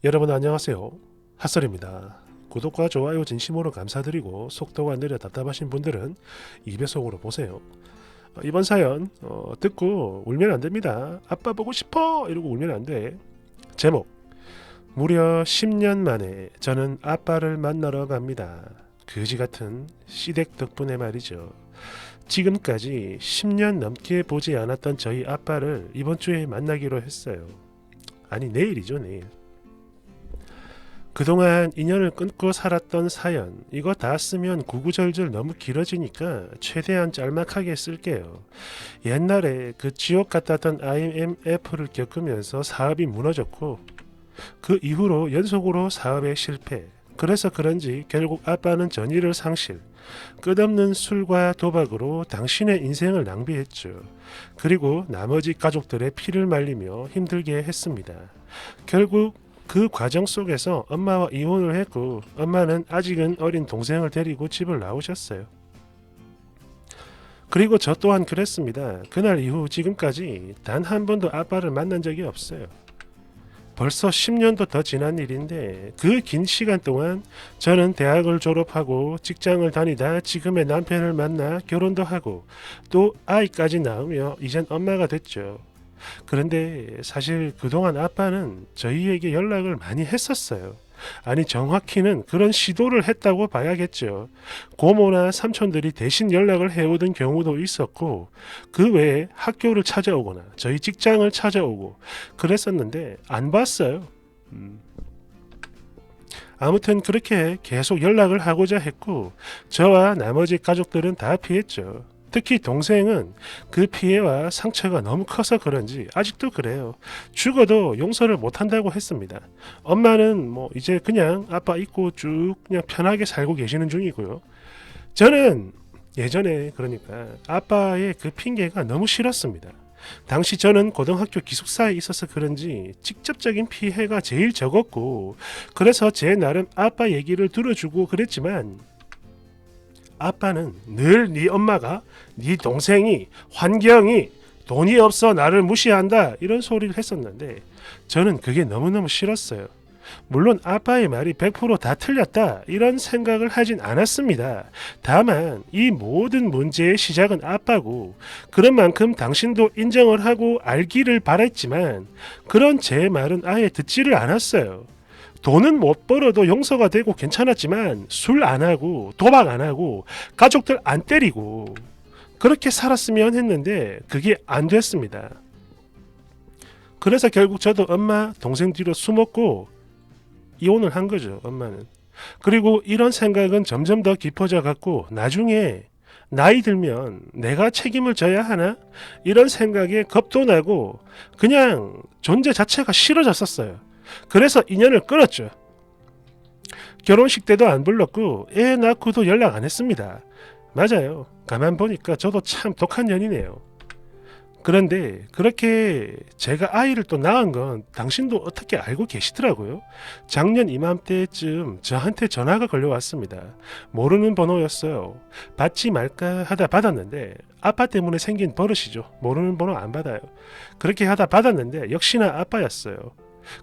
여러분 안녕하세요. 핫설입니다. 구독과 좋아요 진심으로 감사드리고 속도가 느려 답답하신 분들은 2배속으로 보세요. 이번 사연 듣고 울면 안됩니다. 아빠 보고 싶어 이러고 울면 안돼. 제목 무려 10년 만에 저는 아빠를 만나러 갑니다. 거지같은 시댁 덕분에 말이죠. 지금까지 10년 넘게 보지 않았던 저희 아빠를 이번 주에 만나기로 했어요. 아니 내일이죠, 내일. 그동안 인연을 끊고 살았던 사연 이거 다 쓰면 구구절절 너무 길어지니까 최대한 짤막하게 쓸게요. 옛날에 그 지옥 같았던 IMF를 겪으면서 사업이 무너졌고 그 이후로 연속으로 사업에 실패. 그래서 그런지 결국 아빠는 전의를 상실. 끝없는 술과 도박으로 당신의 인생을 낭비했죠. 그리고 나머지 가족들의 피를 말리며 힘들게 했습니다. 결국 그 과정 속에서 엄마와 이혼을 했고 엄마는 아직은 어린 동생을 데리고 집을 나오셨어요. 그리고 저 또한 그랬습니다. 그날 이후 지금까지 단 한 번도 아빠를 만난 적이 없어요. 벌써 10년도 더 지난 일인데 그 긴 시간 동안 저는 대학을 졸업하고 직장을 다니다 지금의 남편을 만나 결혼도 하고 또 아이까지 낳으며 이젠 엄마가 됐죠. 그런데 사실 그동안 아빠는 저희에게 연락을 많이 했었어요. 아니 정확히는 그런 시도를 했다고 봐야겠죠. 고모나 삼촌들이 대신 연락을 해오던 경우도 있었고 그 외에 학교를 찾아오거나 저희 직장을 찾아오고 그랬었는데 안 봤어요. 아무튼 그렇게 계속 연락을 하고자 했고 저와 나머지 가족들은 다 피했죠. 특히 동생은 그 피해와 상처가 너무 커서 그런지 아직도 그래요. 죽어도 용서를 못한다고 했습니다. 엄마는 뭐 이제 그냥 아빠 잊고 쭉 그냥 편하게 살고 계시는 중이고요. 저는 예전에 그러니까 아빠의 그 핑계가 너무 싫었습니다. 당시 저는 고등학교 기숙사에 있어서 그런지 직접적인 피해가 제일 적었고 그래서 제 나름 아빠 얘기를 들어주고 그랬지만 아빠는 늘 네 엄마가 네 동생이 환경이 돈이 없어 나를 무시한다 이런 소리를 했었는데 저는 그게 너무너무 싫었어요. 물론 아빠의 말이 100%다 틀렸다 이런 생각을 하진 않았습니다. 다만 이 모든 문제의 시작은 아빠고 그런 만큼 당신도 인정을 하고 알기를 바랬지만 그런 제 말은 아예 듣지를 않았어요. 돈은 못 벌어도 용서가 되고 괜찮았지만 술 안 하고 도박 안 하고 가족들 안 때리고 그렇게 살았으면 했는데 그게 안 됐습니다. 그래서 결국 저도 엄마 동생 뒤로 숨었고 이혼을 한 거죠. 엄마는. 그리고 이런 생각은 점점 더 깊어져 갔고 나중에 나이 들면 내가 책임을 져야 하나? 이런 생각에 겁도 나고 그냥 존재 자체가 싫어졌었어요. 그래서 인연을 끊었죠. 결혼식 때도 안 불렀고 애 낳고도 연락 안 했습니다. 맞아요. 가만 보니까 저도 참 독한 년이네요. 그런데 그렇게 제가 아이를 또 낳은 건 당신도 어떻게 알고 계시더라고요. 작년 이맘때쯤 저한테 전화가 걸려왔습니다. 모르는 번호였어요. 받지 말까 하다 받았는데 아빠 때문에 생긴 버릇이죠. 모르는 번호 안 받아요. 그렇게 하다 받았는데 역시나 아빠였어요.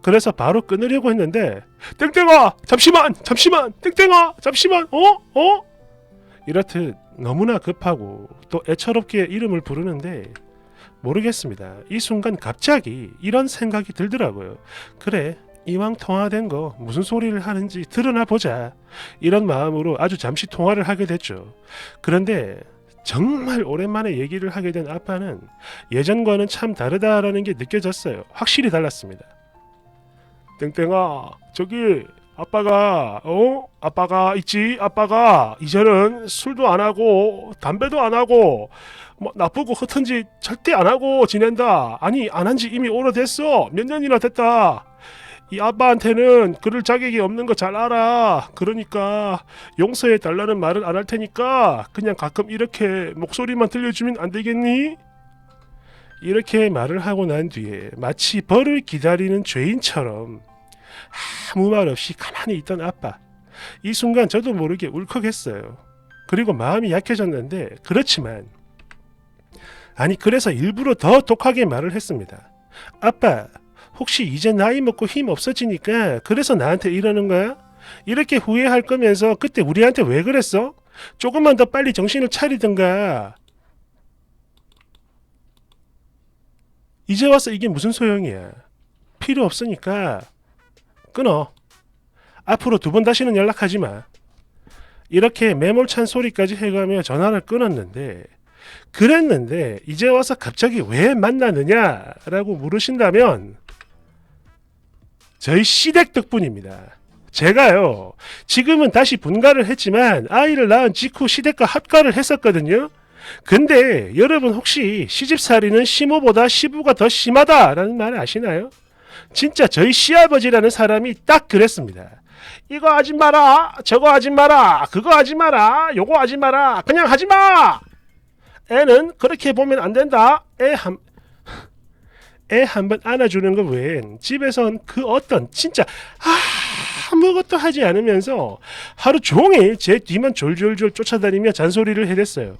그래서 바로 끊으려고 했는데 땡땡아 잠시만 땡땡아 잠시만 이렇듯 너무나 급하고 또 애처롭게 이름을 부르는데 모르겠습니다. 이 순간 갑자기 이런 생각이 들더라고요. 그래 이왕 통화된 거 무슨 소리를 하는지 드러나 보자 이런 마음으로 아주 잠시 통화를 하게 됐죠. 그런데 정말 오랜만에 얘기를 하게 된 아빠는 예전과는 참 다르다라는 게 느껴졌어요. 확실히 달랐습니다. 땡땡아 저기 아빠가 있지. 아빠가 이제는 술도 안 하고 담배도 안 하고 뭐 나쁘고 허튼 짓 절대 안 하고 지낸다. 아니 안 한 지 이미 오래됐어. 몇 년이나 됐다. 이 아빠한테는 그럴 자격이 없는 거 잘 알아. 그러니까 용서해 달라는 말은 안 할 테니까 그냥 가끔 이렇게 목소리만 들려주면 안 되겠니? 이렇게 말을 하고 난 뒤에 마치 벌을 기다리는 죄인처럼 아무 말 없이 가만히 있던 아빠. 이 순간 저도 모르게 울컥했어요. 그리고 마음이 약해졌는데 그렇지만 그래서 일부러 더 독하게 말을 했습니다. 아빠 혹시 이제 나이 먹고 힘 없어지니까 그래서 나한테 이러는 거야? 이렇게 후회할 거면서 그때 우리한테 왜 그랬어? 조금만 더 빨리 정신을 차리든가. 이제 와서 이게 무슨 소용이야. 필요 없으니까 끊어. 앞으로 두 번 다시는 연락하지 마. 이렇게 매몰찬 소리까지 해가며 전화를 끊었는데, 그랬는데 이제 와서 갑자기 왜 만나느냐라고 물으신다면 저희 시댁 덕분입니다. 제가요, 지금은 다시 분가를 했지만 아이를 낳은 직후 시댁과 합가를 했었거든요. 근데 여러분 혹시 시집살이는 시모보다 시부가 더 심하다라는 말 아시나요? 진짜 저희 시아버지라는 사람이 딱 그랬습니다. 이거 하지 마라, 저거 하지 마라, 그거 하지 마라, 요거 하지 마라, 그냥 하지 마. 애는 그렇게 보면 안 된다. 애 한 번 안아주는 것 외엔 집에선 그 어떤 진짜 아무것도 하지 않으면서 하루 종일 제 뒤만 졸졸졸 쫓아다니며 잔소리를 해댔어요.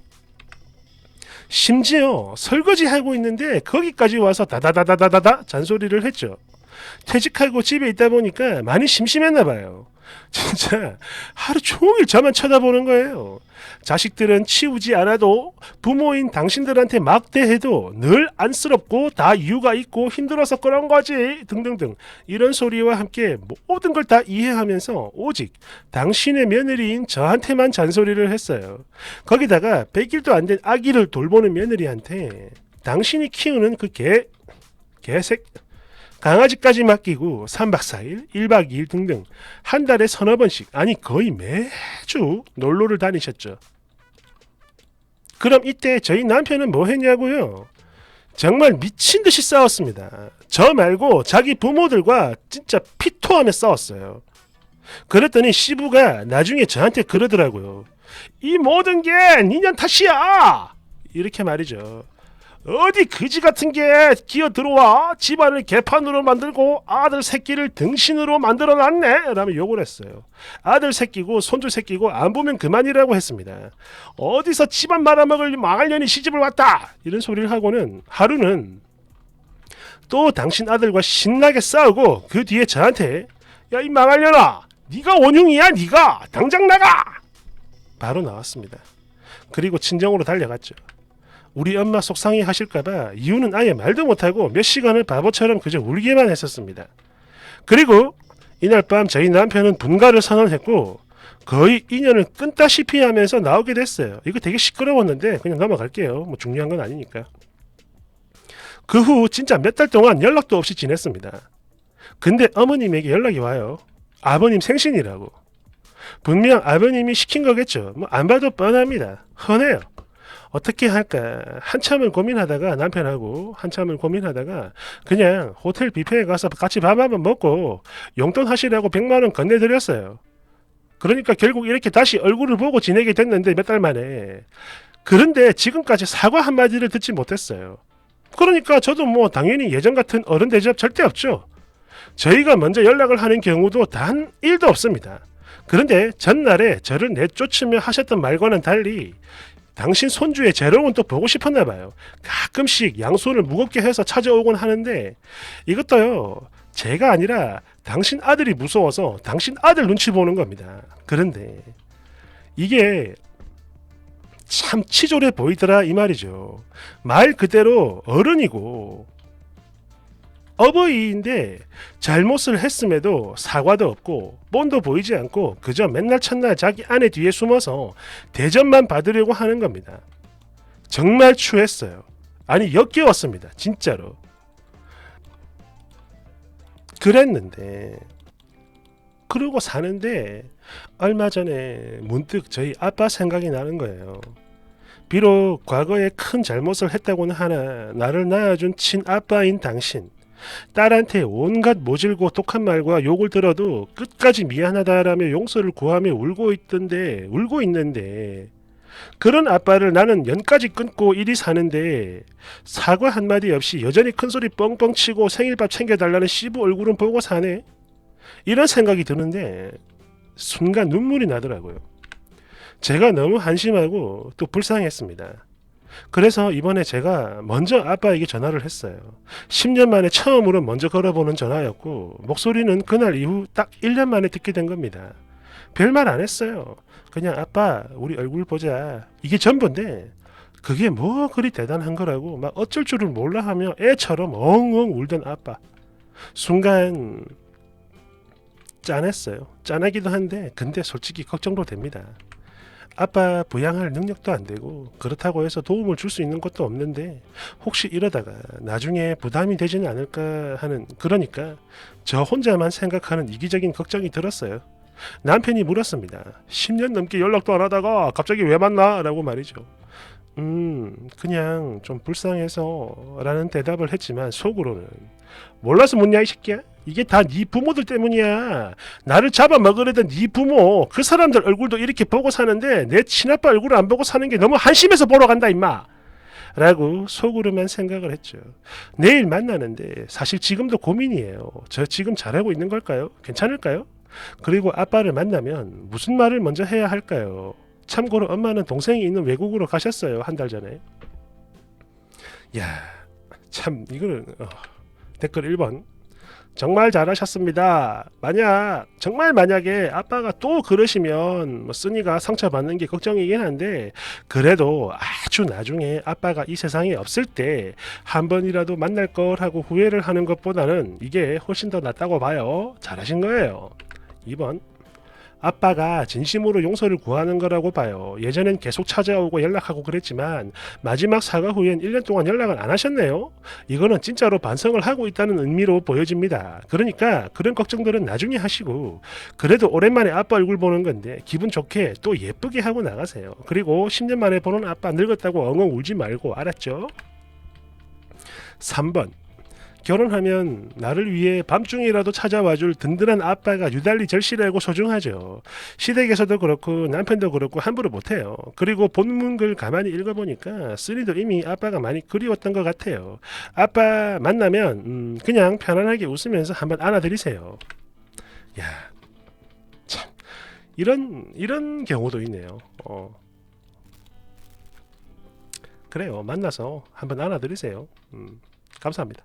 심지어 설거지하고 있는데 거기까지 와서 다다다다다다 잔소리를 했죠. 퇴직하고 집에 있다 보니까 많이 심심했나 봐요. 진짜 하루 종일 저만 쳐다보는 거예요. 자식들은 치우지 않아도 부모인 당신들한테 막대해도 늘 안쓰럽고 다 이유가 있고 힘들어서 그런 거지 등등등 이런 소리와 함께 모든 걸 다 이해하면서 오직 당신의 며느리인 저한테만 잔소리를 했어요. 거기다가 100일도 안 된 아기를 돌보는 며느리한테 당신이 키우는 그 개색 강아지까지 맡기고 3박 4일, 1박 2일 등등 한 달에 서너 번씩 아니 거의 매주 놀러를 다니셨죠. 그럼 이때 저희 남편은 뭐 했냐고요? 정말 미친 듯이 싸웠습니다. 저 말고 자기 부모들과 진짜 피토하며 싸웠어요. 그랬더니 시부가 나중에 저한테 그러더라고요. 이 모든 게 니년 탓이야! 이렇게 말이죠. 어디 그지 같은 게 기어 들어와 집안을 개판으로 만들고 아들 새끼를 등신으로 만들어 놨네 라며 욕을 했어요. 아들 새끼고 손주 새끼고 안 보면 그만이라고 했습니다. 어디서 집안 말아먹을 망할년이 시집을 왔다 이런 소리를 하고는 하루는 또 당신 아들과 신나게 싸우고 그 뒤에 저한테 야 이 망할년아 네가 원흉이야 네가 당장 나가 바로 나왔습니다. 그리고 친정으로 달려갔죠. 우리 엄마 속상해 하실까봐 이유는 아예 말도 못하고 몇 시간을 바보처럼 그저 울기만 했었습니다. 그리고 이날 밤 저희 남편은 분가를 선언했고 거의 인연을 끊다시피 하면서 나오게 됐어요. 이거 되게 시끄러웠는데 그냥 넘어갈게요. 뭐 중요한 건 아니니까. 그 후 진짜 몇 달 동안 연락도 없이 지냈습니다. 근데 어머님에게 연락이 와요. 아버님 생신이라고. 분명 아버님이 시킨 거겠죠. 뭐 안 봐도 뻔합니다. 흔해요. 어떻게 할까 한참을 고민하다가 남편하고 한참을 고민하다가 그냥 호텔 뷔페에 가서 같이 밥 한번 먹고 용돈 하시라고 100만 원 건네드렸어요. 그러니까 결국 이렇게 다시 얼굴을 보고 지내게 됐는데 몇 달 만에. 그런데 지금까지 사과 한마디를 듣지 못했어요. 그러니까 저도 뭐 당연히 예전 같은 어른 대접 절대 없죠. 저희가 먼저 연락을 하는 경우도 단 1도 없습니다. 그런데 전날에 저를 내쫓으며 하셨던 말과는 달리 당신 손주의 재롱은 또 보고 싶었나 봐요. 가끔씩 양손을 무겁게 해서 찾아오곤 하는데 이것도요. 제가 아니라 당신 아들이 무서워서 당신 아들 눈치 보는 겁니다. 그런데 이게 참 치졸해 보이더라 이 말이죠. 말 그대로 어른이고 어버이인데 잘못을 했음에도 사과도 없고 본도 보이지 않고 그저 맨날 첫날 자기 아내 뒤에 숨어서 대접만 받으려고 하는 겁니다. 정말 추했어요. 아니 역겨웠습니다. 진짜로. 그랬는데 그러고 사는데 얼마 전에 문득 저희 아빠 생각이 나는 거예요. 비록 과거에 큰 잘못을 했다고는 하나 나를 낳아준 친아빠인 당신 딸한테 온갖 모질고 독한 말과 욕을 들어도 끝까지 미안하다라며 용서를 구하며 울고 있는데 그런 아빠를 나는 연까지 끊고 이리 사는데 사과 한마디 없이 여전히 큰소리 뻥뻥 치고 생일밥 챙겨달라는 시부 얼굴은 보고 사네. 이런 생각이 드는데 순간 눈물이 나더라고요. 제가 너무 한심하고 또 불쌍했습니다. 그래서 이번에 제가 먼저 아빠에게 전화를 했어요. 10년 만에 처음으로 먼저 걸어보는 전화였고 목소리는 그날 이후 딱 1년 만에 듣게 된 겁니다. 별말 안 했어요. 그냥 아빠 우리 얼굴 보자. 이게 전부인데 그게 뭐 그리 대단한 거라고 막 어쩔 줄을 몰라 하며 애처럼 엉엉 울던 아빠. 순간 짠했어요. 짠하기도 한데 근데 솔직히 걱정도 됩니다. 아빠 부양할 능력도 안 되고 그렇다고 해서 도움을 줄 수 있는 것도 없는데 혹시 이러다가 나중에 부담이 되지는 않을까 하는 그러니까 저 혼자만 생각하는 이기적인 걱정이 들었어요. 남편이 물었습니다. 10년 넘게 연락도 안 하다가 갑자기 왜 만나? 라고 말이죠. 그냥 좀 불쌍해서 라는 대답을 했지만 속으로는 몰라서 묻냐 이 새끼야? 이게 다 네 부모들 때문이야. 나를 잡아먹으려던 네 부모 그 사람들 얼굴도 이렇게 보고 사는데 내 친아빠 얼굴을 안 보고 사는 게 너무 한심해서 보러 간다 임마. 라고 속으로만 생각을 했죠. 내일 만나는데 사실 지금도 고민이에요. 저 지금 잘하고 있는 걸까요? 괜찮을까요? 그리고 아빠를 만나면 무슨 말을 먼저 해야 할까요? 참고로 엄마는 동생이 있는 외국으로 가셨어요. 한 달 전에. 야, 참 이거는 댓글 1번. 정말 잘하셨습니다. 만약에 아빠가 또 그러시면 뭐 쓰니가 상처받는 게 걱정이긴 한데 그래도 아주 나중에 아빠가 이 세상에 없을 때 한 번이라도 만날 걸 하고 후회를 하는 것보다는 이게 훨씬 더 낫다고 봐요. 잘하신 거예요. 2번. 아빠가 진심으로 용서를 구하는 거라고 봐요. 예전엔 계속 찾아오고 연락하고 그랬지만 마지막 사과 후엔 1년 동안 연락을 안 하셨네요. 이거는 진짜로 반성을 하고 있다는 의미로 보여집니다. 그러니까 그런 걱정들은 나중에 하시고 그래도 오랜만에 아빠 얼굴 보는 건데 기분 좋게 또 예쁘게 하고 나가세요. 그리고 10년 만에 보는 아빠 늙었다고 엉엉 울지 말고 알았죠? 3번. 결혼하면 나를 위해 밤중이라도 찾아와줄 든든한 아빠가 유달리 절실하고 소중하죠. 시댁에서도 그렇고 남편도 그렇고 함부로 못해요. 그리고 본문글 가만히 읽어보니까 쓰리도 이미 아빠가 많이 그리웠던 것 같아요. 아빠 만나면 그냥 편안하게 웃으면서 한번 안아드리세요. 야, 참 이런 경우도 있네요. 그래요. 만나서 한번 안아드리세요. 감사합니다.